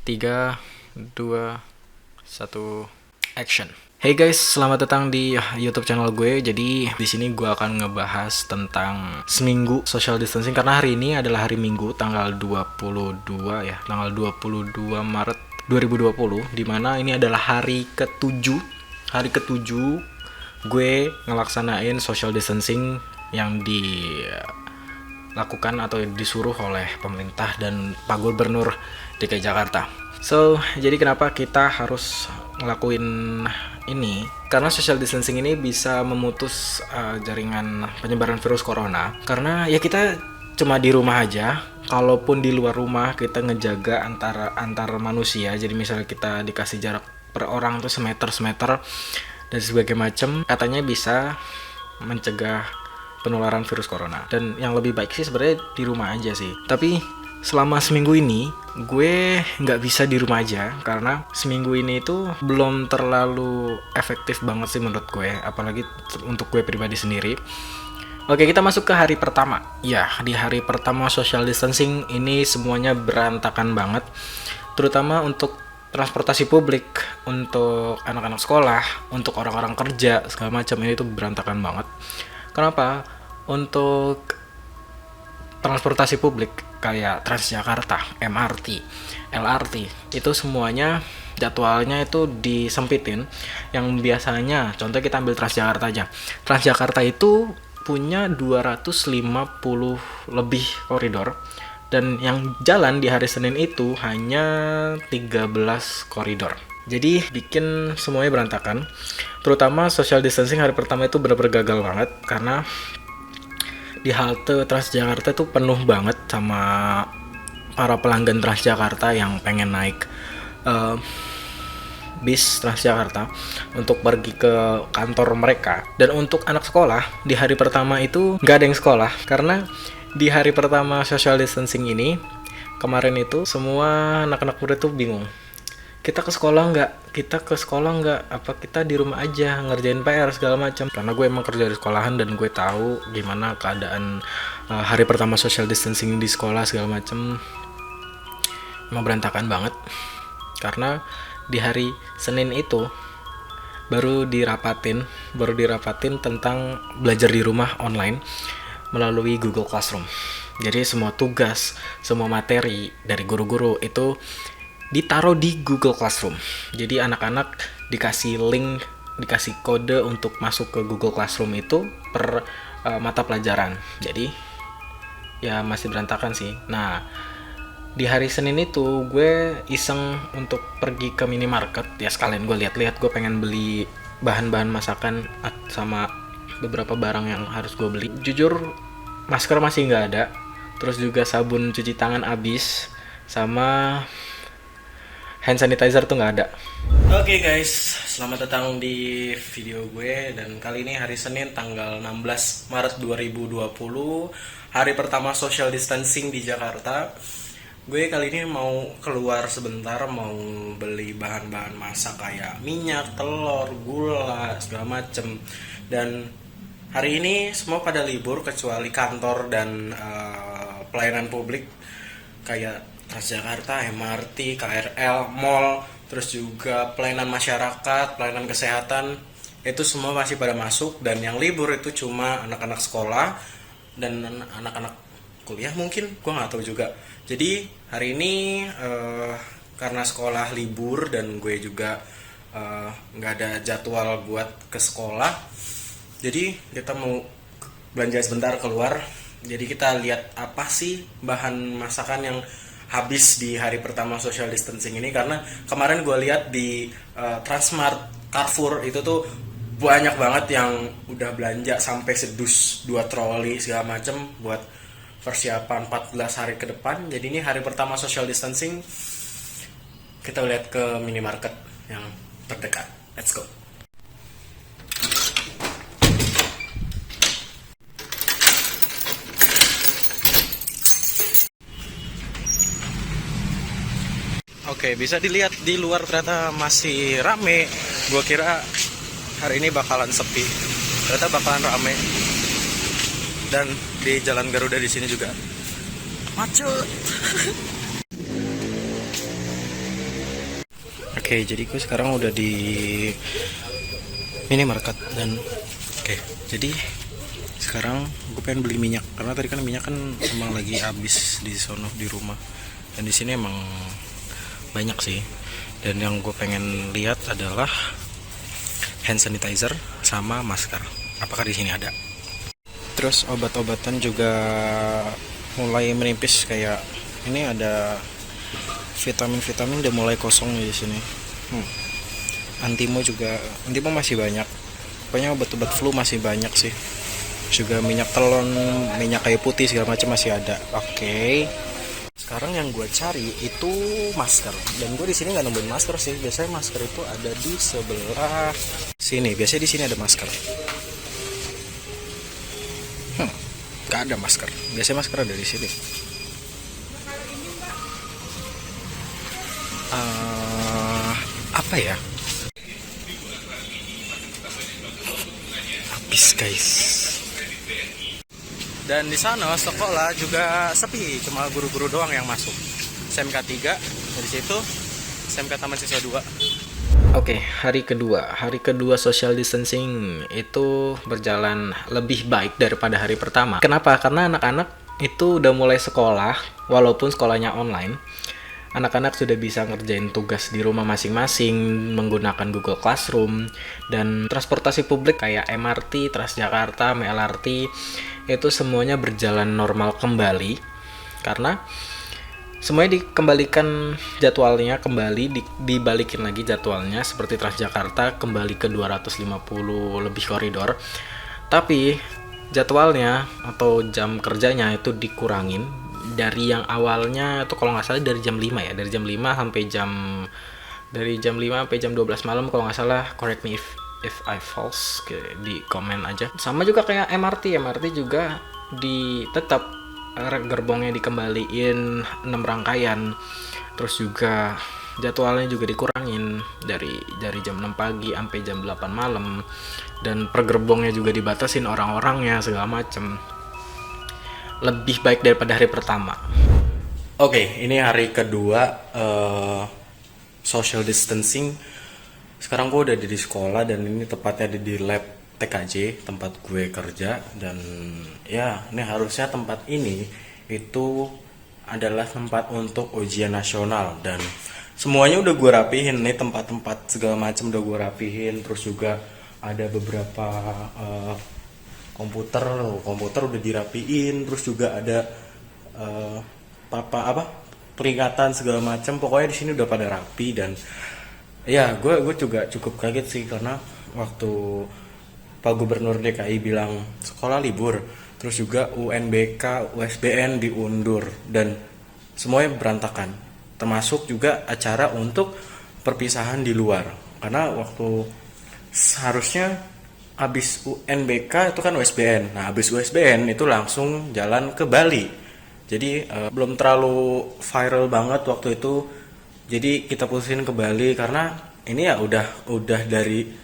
3, 2, 1, action. Hey guys, selamat datang di YouTube channel gue. Jadi di sini gue akan ngebahas tentang seminggu social distancing karena hari ini adalah hari Minggu tanggal 22 ya, tanggal 22 Maret 2020, dimana ini adalah hari ketujuh gue ngelaksanain social distancing yang dilakukan atau disuruh oleh pemerintah dan Pak Gubernur DKI Jakarta. So, jadi kenapa kita harus ngelakuin ini? Karena social distancing ini bisa memutus jaringan penyebaran virus corona. Karena ya kita cuma di rumah aja. Kalaupun di luar rumah kita ngejaga antar manusia. Jadi misalnya kita dikasih jarak per orang tuh semeter dan sebagainya macam, katanya bisa mencegah penularan virus corona. Dan yang lebih baik sih sebenarnya di rumah aja sih. Tapi selama seminggu ini gue nggak bisa di rumah aja karena seminggu ini itu belum terlalu efektif banget sih menurut gue, apalagi untuk gue pribadi sendiri. Oke, kita masuk ke hari pertama. Ya, di hari pertama social distancing ini semuanya berantakan banget, terutama untuk transportasi publik, untuk anak-anak sekolah, untuk orang-orang kerja segala macam, ini tuh berantakan banget. Kenapa? Untuk transportasi publik kayak Transjakarta, MRT, LRT, itu semuanya jadwalnya itu disempitin. Yang biasanya, contoh kita ambil Transjakarta aja. Transjakarta itu punya 250 lebih koridor, dan yang jalan di hari Senin itu hanya 13 koridor. Jadi bikin semuanya berantakan. Terutama social distancing hari pertama itu benar-benar gagal banget karena di halte Transjakarta tuh penuh banget sama para pelanggan Transjakarta yang pengen naik bis Transjakarta untuk pergi ke kantor mereka. Dan untuk anak sekolah di hari pertama itu nggak ada yang sekolah karena di hari pertama social distancing ini kemarin itu semua anak-anak muda tuh bingung. Kita ke sekolah nggak? Apa kita di rumah aja ngerjain PR segala macam? Karena gue emang kerja di sekolahan dan gue tahu gimana keadaan hari pertama social distancing di sekolah segala macam. Emang berantakan banget. Karena di hari Senin itu baru dirapatin tentang belajar di rumah online melalui Google Classroom. Jadi semua tugas, semua materi dari guru-guru itu ditaruh di Google Classroom. Jadi anak-anak dikasih link, dikasih kode untuk masuk ke Google Classroom itu per mata pelajaran. Jadi ya masih berantakan sih. Nah, di hari Senin itu gue iseng untuk pergi ke minimarket. Ya sekalian gue lihat-lihat, gue pengen beli bahan-bahan masakan sama beberapa barang yang harus gue beli. Jujur masker masih nggak ada, terus juga sabun cuci tangan habis, sama hand sanitizer tuh nggak ada. Oke guys, selamat datang di video gue. Dan kali ini hari Senin tanggal 16 Maret 2020, hari pertama social distancing di Jakarta. Gue kali ini mau keluar sebentar, mau beli bahan-bahan masak kayak minyak, telur, gula, segala macem. Dan hari ini semua pada libur kecuali kantor dan pelayanan publik kayak Transjakarta, MRT, KRL, mall, terus juga pelayanan masyarakat, pelayanan kesehatan, itu semua masih pada masuk. Dan yang libur itu cuma anak-anak sekolah dan anak-anak kuliah mungkin, gue nggak tahu juga. Jadi hari ini karena sekolah libur dan gue juga nggak ada jadwal buat ke sekolah, jadi kita mau belanja sebentar keluar. Jadi kita lihat apa sih bahan masakan yang habis di hari pertama social distancing ini. Karena kemarin gue lihat di Transmart, Carrefour itu tuh banyak banget yang udah belanja sampai sedus 2 troli segala macem buat persiapan 14 hari ke depan. Jadi ini hari pertama social distancing, kita lihat ke minimarket yang terdekat. Let's go. Oke, bisa dilihat di luar ternyata masih rame. Gua kira hari ini bakalan sepi, ternyata bakalan rame. Dan di Jalan Garuda di sini juga macet. Oke, jadi gue sekarang udah di minimarket dan jadi sekarang gue pengen beli minyak karena tadi kan minyak kan emang lagi habis di sono di rumah, dan di sini emang banyak sih. Dan yang gue pengen lihat adalah hand sanitizer sama masker. Apakah di sini ada? Terus obat-obatan juga mulai menipis, kayak ini ada vitamin udah mulai kosong di sini. Antimo masih banyak. Pokoknya obat-obat flu masih banyak sih. Juga minyak telon, minyak kayu putih segala macam masih ada. Oke. Sekarang yang gue cari itu masker. Dan gue di sini nggak nemuin masker sih. Biasanya masker itu ada di sebelah sini. Biasanya di sini ada masker. Nggak ada masker. Biasanya masker ada di sini. Apa ya? Habis guys. Dan di sana sekolah juga sepi, cuma guru-guru doang yang masuk. SMK 3 dari situ, SMK Taman Siswa 2. Oke, hari kedua social distancing itu berjalan lebih baik daripada hari pertama. Kenapa? Karena anak-anak itu udah mulai sekolah, walaupun sekolahnya online. Anak-anak sudah bisa ngerjain tugas di rumah masing-masing menggunakan Google Classroom, dan transportasi publik kayak MRT, Transjakarta, MLRT itu semuanya berjalan normal kembali karena semuanya dikembalikan jadwalnya, dibalikin lagi jadwalnya. Seperti Transjakarta kembali ke 250 lebih koridor, tapi jadwalnya atau jam kerjanya itu dikurangin dari yang awalnya itu kalau nggak salah dari jam 5 ya, dari jam 5 sampai jam 12 malam kalau nggak salah. Correct me if I false, di komen aja. Sama juga kayak MRT juga tetap gerbongnya dikembaliin 6 rangkaian. Terus juga jadwalnya juga dikurangin dari jam 6 pagi sampai jam 8 malam, dan per gerbongnya juga dibatasin orang-orangnya segala macem. Lebih baik daripada hari pertama. Oke, ini hari kedua social distancing. Sekarang gue udah di sekolah, dan ini tepatnya di lab TKJ, tempat gue kerja. Dan ya, ini harusnya tempat ini itu adalah tempat untuk ujian nasional, dan semuanya udah gue rapihin nih, tempat-tempat segala macam udah gue rapihin. Terus juga ada beberapa komputer udah dirapiin. Terus juga ada peringatan segala macam. Pokoknya di sini udah pada rapi. Dan ya gue juga cukup kaget sih, karena waktu Pak Gubernur DKI bilang sekolah libur, terus juga UNBK, USBN diundur, dan semuanya berantakan, termasuk juga acara untuk perpisahan di luar. Karena waktu seharusnya habis UNBK itu kan USBN. Nah, habis USBN itu langsung jalan ke Bali. Jadi belum terlalu viral banget waktu itu. Jadi kita putusin ke Bali karena ini ya udah dari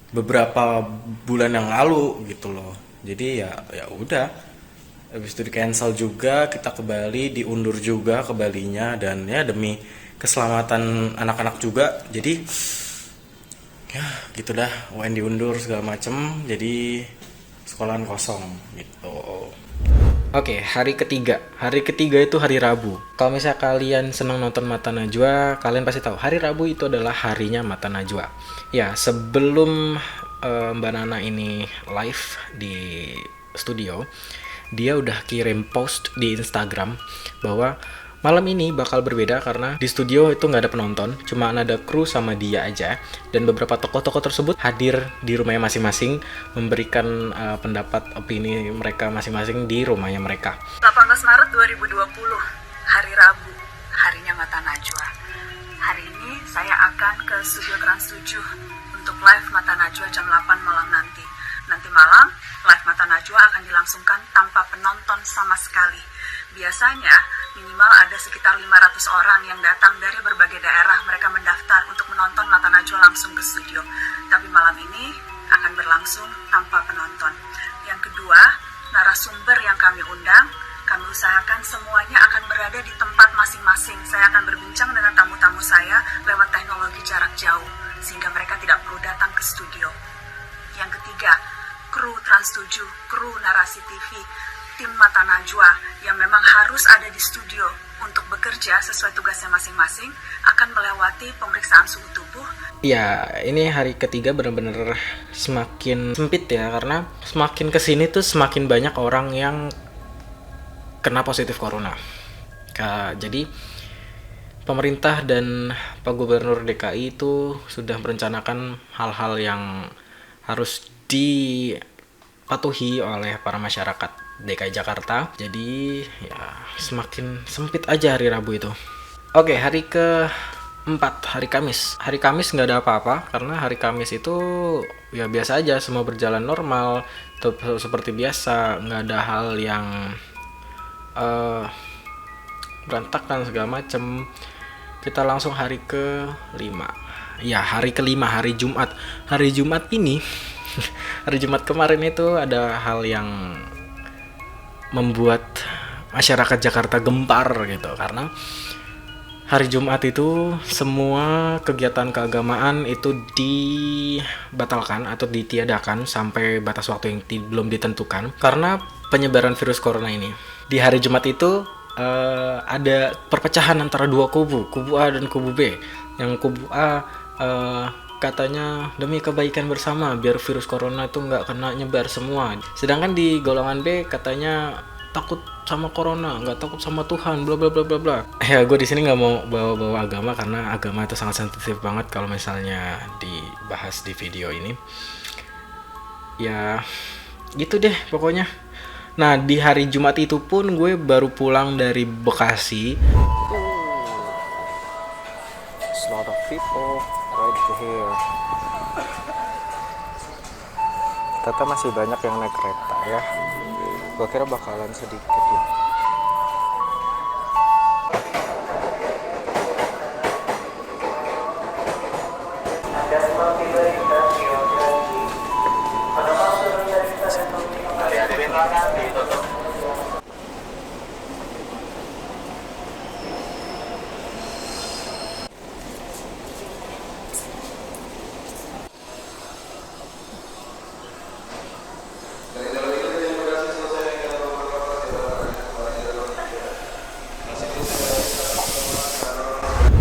beberapa bulan yang lalu gitu loh. Jadi ya udah. Habis itu di cancel juga, kita ke Bali, diundur juga ke Balinya, dan ya demi keselamatan anak-anak juga. Jadi ya gitu dah, UN diundur segala macem, jadi sekolahan kosong gitu. Oke, hari ketiga itu hari Rabu. Kalau misalnya kalian senang nonton Mata Najwa, kalian pasti tahu hari Rabu itu adalah harinya Mata Najwa. Ya, sebelum Mbak Nana ini live di studio, dia udah kirim post di Instagram bahwa malam ini bakal berbeda karena di studio itu nggak ada penonton, cuma ada kru sama dia aja, dan beberapa tokoh-tokoh tersebut hadir di rumahnya masing-masing memberikan pendapat opini mereka masing-masing di rumahnya mereka. 18 Maret 2020, hari Rabu, harinya Mata Najwa. Hari ini saya akan ke studio Trans 7 untuk live Mata Najwa jam 8 malam nanti. Nanti malam, live Mata Najwa akan dilangsungkan tanpa penonton sama sekali. Biasanya minimal ada sekitar 500 orang yang datang dari berbagai daerah. Mereka mendaftar untuk menonton Mata Najwa langsung ke studio. Tapi malam ini akan berlangsung tanpa penonton. Yang kedua, narasumber yang kami undang, kami usahakan semuanya akan berada di tempat masing-masing. Saya akan berbincang dengan tamu-tamu saya lewat teknologi jarak jauh sehingga mereka tidak perlu datang ke studio. Yang ketiga, kru Trans 7, kru Narasi TV, tim Mata Najwa yang memang harus ada di studio untuk bekerja sesuai tugasnya masing-masing akan melewati pemeriksaan suhu tubuh. Ya, ini hari ketiga benar-benar semakin sempit ya, karena semakin kesini tuh semakin banyak orang yang kena positif corona. Jadi pemerintah dan Pak Gubernur DKI itu sudah merencanakan hal-hal yang harus dipatuhi oleh para masyarakat DKI Jakarta. Jadi ya semakin sempit aja hari Rabu itu. Oke, hari keempat, hari Kamis. Hari Kamis nggak ada apa-apa karena hari Kamis itu ya biasa aja, semua berjalan normal, seperti biasa, nggak ada hal yang berantakan segala macem. Kita langsung hari ke-5. Ya, hari ke-5, hari Jumat. Hari Jumat ini hari Jumat kemarin itu ada hal yang membuat masyarakat Jakarta gempar gitu, karena hari Jumat itu semua kegiatan keagamaan itu dibatalkan atau ditiadakan sampai batas waktu yang belum ditentukan karena penyebaran virus corona ini. Di hari Jumat itu ada perpecahan antara dua kubu A dan kubu B. Yang kubu A katanya demi kebaikan bersama biar virus corona itu nggak kena nyebar semua. Sedangkan di golongan B katanya takut sama corona, nggak takut sama Tuhan, bla bla bla bla bla. Ya, gue di sini nggak mau bawa-bawa agama karena agama itu sangat sensitif banget kalau misalnya dibahas di video ini. Ya, gitu deh pokoknya. Nah, di hari Jumat itu pun gue baru pulang dari Bekasi. There's a lot of people right here. Ternyata masih banyak yang naik kereta ya. Gue kira bakalan sedikit ya.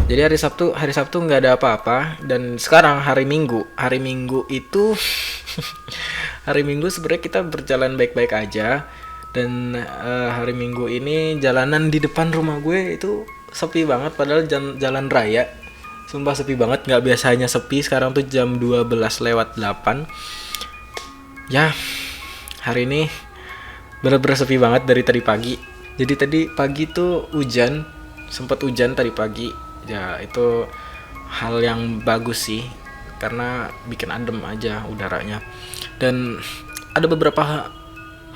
Jadi hari Sabtu nggak ada apa-apa, dan sekarang hari Minggu itu hari Minggu sebenarnya kita berjalan baik-baik aja, dan hari Minggu ini jalanan di depan rumah gue itu sepi banget, padahal jalan raya, sumpah sepi banget, nggak biasanya sepi. Sekarang tuh jam 12:08. Ya, hari ini bener-bener sepi banget dari tadi pagi. Jadi tadi pagi tuh hujan, sempat hujan tadi pagi. Ya, itu hal yang bagus sih karena bikin adem aja udaranya. Dan ada beberapa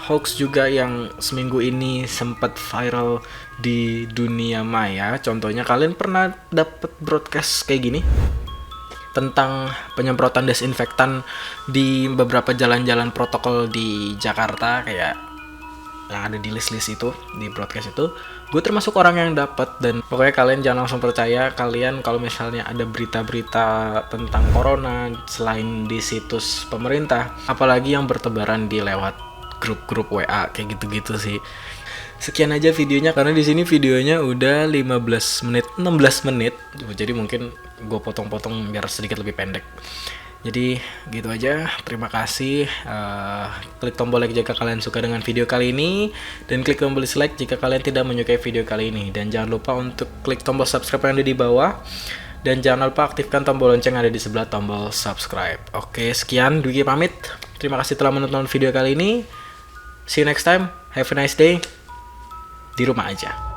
hoax juga yang seminggu ini sempat viral di dunia maya. Contohnya, kalian pernah dapet broadcast kayak gini tentang penyemprotan desinfektan di beberapa jalan-jalan protokol di Jakarta, kayak yang ada di list-list itu, di broadcast itu. Gue termasuk orang yang dapat, dan pokoknya kalian jangan langsung percaya. Kalian kalau misalnya ada berita-berita tentang corona selain di situs pemerintah, apalagi yang bertebaran di lewat grup-grup WA kayak gitu-gitu sih. Sekian aja videonya karena di sini videonya udah 16 menit. Jadi mungkin gue potong-potong biar sedikit lebih pendek. Jadi gitu aja, terima kasih. Klik tombol like jika kalian suka dengan video kali ini, dan klik tombol dislike jika kalian tidak menyukai video kali ini. Dan jangan lupa untuk klik tombol subscribe yang ada di bawah, dan jangan lupa aktifkan tombol lonceng yang ada di sebelah tombol subscribe. Oke, sekian, Dwiki pamit. Terima kasih telah menonton video kali ini. See you next time, have a nice day. Di rumah aja.